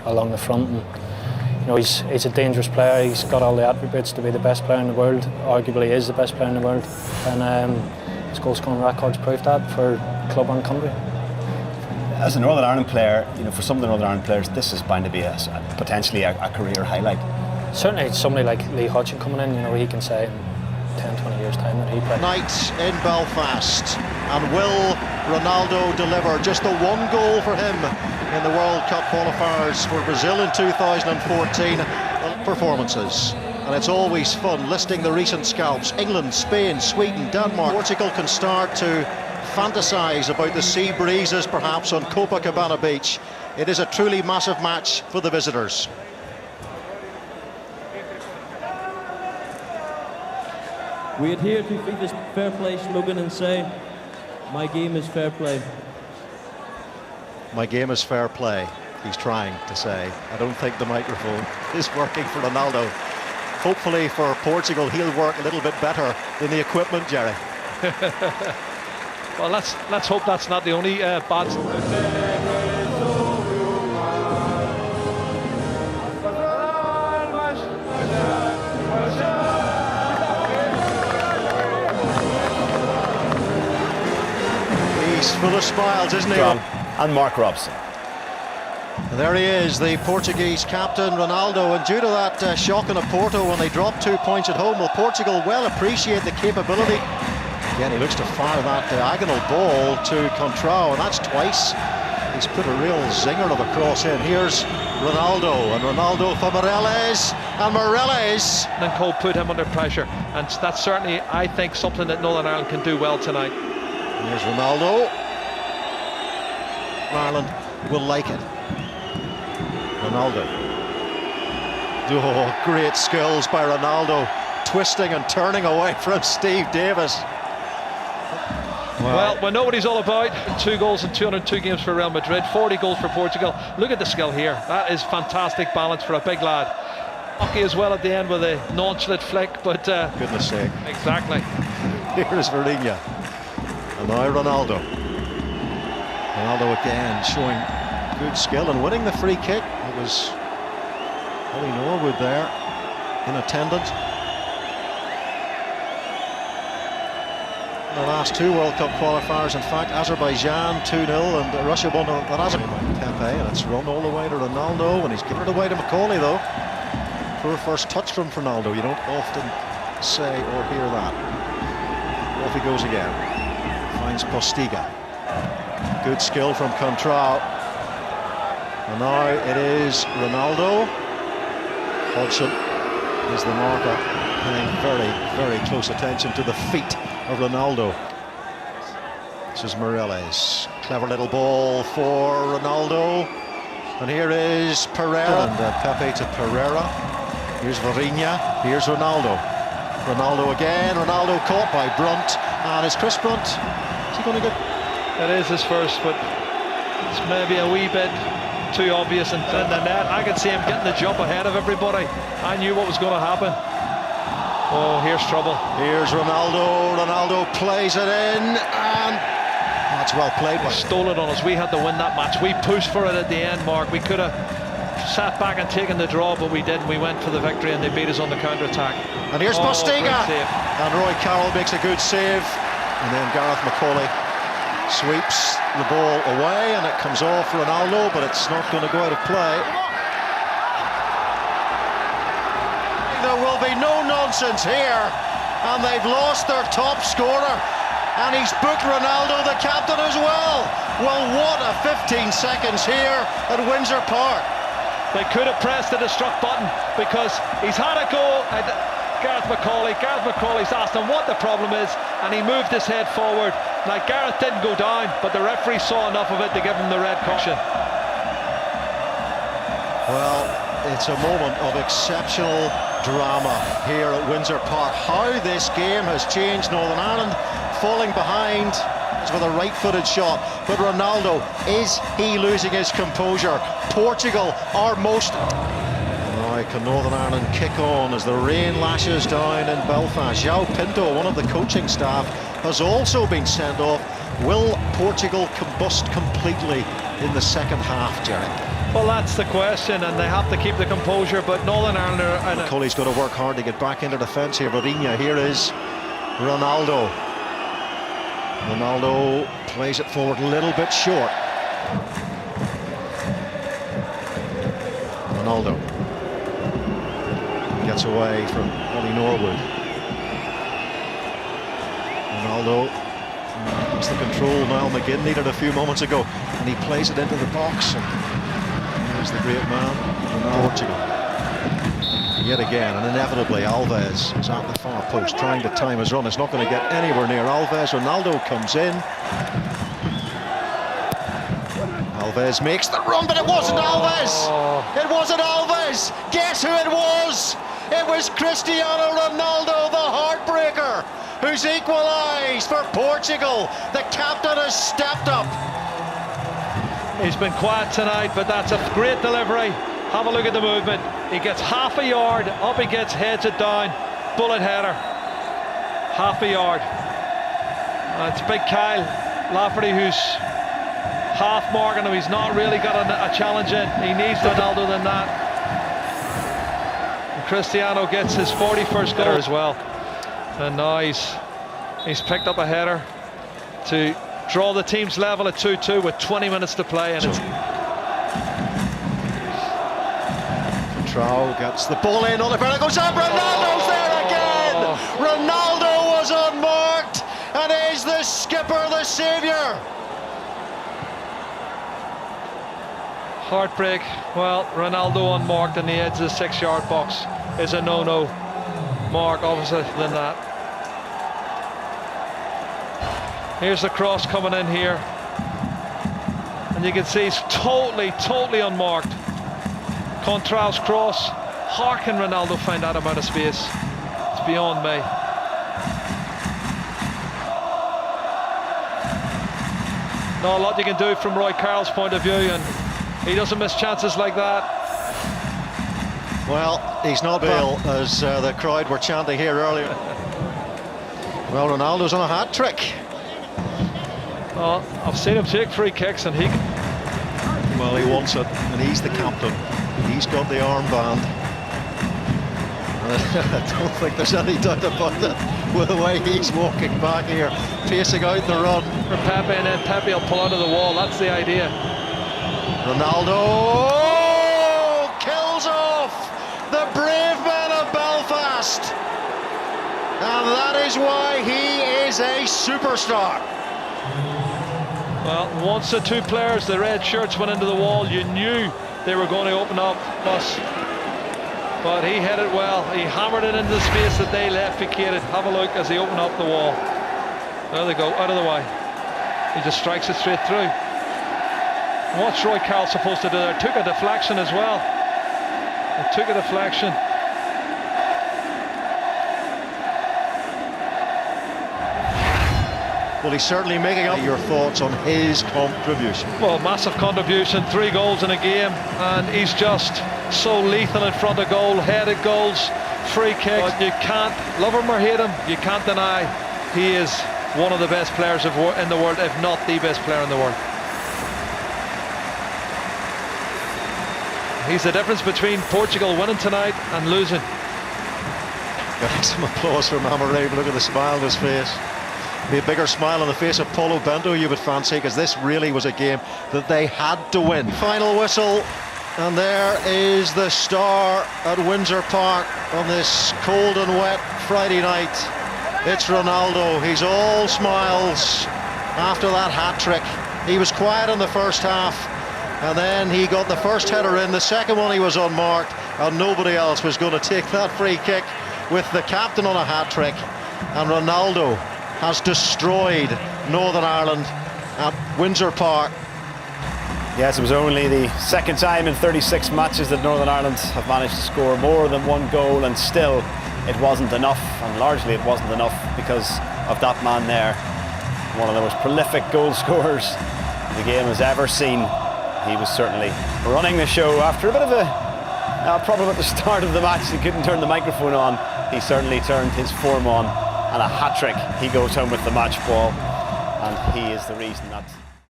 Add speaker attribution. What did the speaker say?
Speaker 1: along the front. And, you know, he's a dangerous player. He's got all the attributes to be the best player in the world. Arguably is the best player in the world. And his goal scoring records prove that for club and country.
Speaker 2: As a Northern Ireland player, you know, for some of the Northern Ireland players, this is bound to be potentially a career highlight.
Speaker 1: Certainly somebody like Lee Hodgson coming in, you know, he can say in 10, 20 years' time that he played.
Speaker 3: Night in Belfast, and will Ronaldo deliver? Just the one goal for him in the World Cup qualifiers for Brazil in 2014 performances. And it's always fun listing the recent scalps. England, Spain, Sweden, Denmark. Portugal can start to fantasise about the sea breezes perhaps on Copacabana Beach. It is a truly massive match for the visitors.
Speaker 4: We adhere to FIFA's fair play slogan and say, my game is fair play.
Speaker 3: My game is fair play, he's trying to say. I don't think the microphone is working for Ronaldo. Hopefully for Portugal, he'll work a little bit better than the equipment, Jerry.
Speaker 5: Well, let's hope that's not the only bad.
Speaker 3: He's full of smiles, isn't he?
Speaker 2: And Mark Robson.
Speaker 3: There he is, the Portuguese captain, Ronaldo, and due to that shock in Oporto when they dropped 2 points at home, will Portugal well appreciate the capability. Again, he looks to fire that diagonal ball to Coentrão, and that's twice. He's put a real zinger of a cross in. Here's Ronaldo, and Ronaldo for Morelos, and Morelos.
Speaker 5: And Cole put him under pressure, and that's certainly, I think, something that Northern Ireland can do well tonight.
Speaker 3: Here's Ronaldo. Ireland will like it. Ronaldo. Oh, great skills by Ronaldo, twisting and turning away from Steve Davis.
Speaker 5: Well, we know what he's all about. 2 goals in 202 games for Real Madrid, 40 goals for Portugal. Look at the skill here. That is fantastic balance for a big lad. Hockey as well at the end with a nonchalant flick, but
Speaker 3: goodness sake.
Speaker 5: Exactly.
Speaker 3: Here's Varina. And now Ronaldo. Ronaldo again showing good skill and winning the free kick. It was Ollie Norwood there in attendance. The last 2 World Cup qualifiers, in fact, Azerbaijan 2-0 and Russia won that Pepe, and it's run all the way to Ronaldo, and he's given it away to Macaulay though. Poor first touch from Ronaldo, you don't often say or hear that. Off he goes again, finds Postiga. Good skill from Coentrão. And now it is Ronaldo. Hodgson is the marker, paying very, very close attention to the feet of Ronaldo. This is Morelos. Clever little ball for Ronaldo. And here is Pereira. And Pepe to Pereira. Here's Varina. Here's Ronaldo. Ronaldo again. Ronaldo caught by Brunt. And is Chris Brunt, is he going to get...
Speaker 5: It is his first, but it's maybe a wee bit too obvious in the net. I could see him getting the jump ahead of everybody. I knew what was going to happen. Oh, here's trouble.
Speaker 3: Here's Ronaldo. Ronaldo plays it in, and that's well played.
Speaker 5: They stole it on us. We had to win that match. We pushed for it at the end, Mark. We could have sat back and taken the draw, but we didn't. We went for the victory, and they beat us on the counter-attack.
Speaker 3: And here's Postiga. And Roy Carroll makes a good save. And then Gareth McCauley sweeps the ball away, and it comes off Ronaldo, but it's not going to go out of play. There will be no nonsense here, and they've lost their top scorer, and he's booked Ronaldo, the captain, as well. Well, what a 15 seconds here at Windsor Park.
Speaker 5: They could have pressed the destruct button because he's had a go at Gareth McCauley. Gareth McCauley's asked him what the problem is, and he moved his head forward. Now, Gareth didn't go down, but the referee saw enough of it to give him the red caution.
Speaker 3: Well, it's a moment of exceptional drama here at Windsor Park. How this game has changed. Northern Ireland falling behind with a right-footed shot, but Ronaldo, is he losing his composure? Portugal are most... Now can Northern Ireland kick on as the rain lashes down in Belfast? João Pinto, one of the coaching staff, has also been sent off. Will Portugal combust completely in the second half, Jerry?
Speaker 5: Well, that's the question, and they have to keep the composure, but Northern Ireland are...
Speaker 3: McCauley's got to work hard to get back into defence here. Moutinho, here is Ronaldo. Ronaldo plays it forward a little bit short. Ronaldo gets away from Ollie Norwood. Ronaldo has the control now. McGinn needed a few moments ago, and he plays it into the box. And there's the great man from Portugal. Yet again, and inevitably, Alves is at the far post trying to time his run. It's not going to get anywhere near Alves. Ronaldo comes in. Alves makes the run, but it wasn't Alves! It wasn't Alves! Guess who it was? It was Cristiano Ronaldo, the heartbreaker, who's equalised for Portugal. The captain has stepped up.
Speaker 5: He's been quiet tonight, but that's a great delivery. Have a look at the movement. He gets half a yard, up he gets, heads it down, bullet header. Half a yard. It's big Kyle Lafferty who's half marking him. He's not really got a challenge in. He needs Ronaldo than that. And Cristiano gets his 41st goal as well. And now he's picked up a header to draw the team's level at 2-2 with 20 minutes to play. And it's
Speaker 3: Quentrão gets the ball in. Oliver goes up. Ronaldo's there again. Ronaldo was unmarked and is the skipper, the saviour.
Speaker 5: Heartbreak. Well, Ronaldo unmarked in the edge of the 6-yard box is a no-no. Mark opposite than that. Here's the cross coming in here, and you can see he's totally unmarked. Quentrão's cross. How can Ronaldo find that amount of space? It's beyond me. Not a lot you can do from Roy Carroll's point of view, and he doesn't miss chances like that.
Speaker 3: Well, he's not Bill, as the crowd were chanting here earlier. Well, Ronaldo's on a hat-trick.
Speaker 5: Oh, I've seen him take free kicks, and
Speaker 3: well, he wants it, and he's the captain. He's got the armband. I don't think there's any doubt about it with the way he's walking back here, pacing out the run.
Speaker 5: For Pepe, and then Pepe will pull out of the wall. That's the idea.
Speaker 3: Ronaldo kills off the brave man of Belfast, and that is why he is a superstar.
Speaker 5: Well, once the two players, the red shirts, went into the wall, you knew they were going to open up. But he hit it well. He hammered it into the space that they left vacated. Have a look as he opened up the wall. There they go, out of the way. He just strikes it straight through. What's Roy Carroll supposed to do there? Took a deflection as well. It took a deflection.
Speaker 3: Well, he's certainly making up. Your thoughts on his contribution?
Speaker 5: Well, massive contribution, 3 goals in a game, and he's just so lethal in front of goal, headed goals, free kicks. But you can't, love him or hate him, you can't deny he is one of the best players in the world, if not the best player in the world. He's the difference between Portugal winning tonight and losing.
Speaker 3: Got some applause from Amarave. Look at the smile on his face. Be a bigger smile on the face of Paulo Bento, you would fancy, because this really was a game that they had to win. Final whistle, and there is the star at Windsor Park on this cold and wet Friday night. It's Ronaldo. He's all smiles after that hat-trick. He was quiet in the first half, and then he got the first header in. The second one he was unmarked, and nobody else was going to take that free kick with the captain on a hat-trick. And Ronaldo has destroyed Northern Ireland at Windsor Park.
Speaker 2: Yes, it was only the second time in 36 matches that Northern Ireland have managed to score more than 1 goal, and still it wasn't enough, and largely it wasn't enough because of that man there. One of the most prolific goal scorers the game has ever seen. He was certainly running the show after a bit of a problem at the start of the match. He couldn't turn the microphone on. He certainly turned his form on, and a hat-trick. He goes home with the match ball, and he is the reason that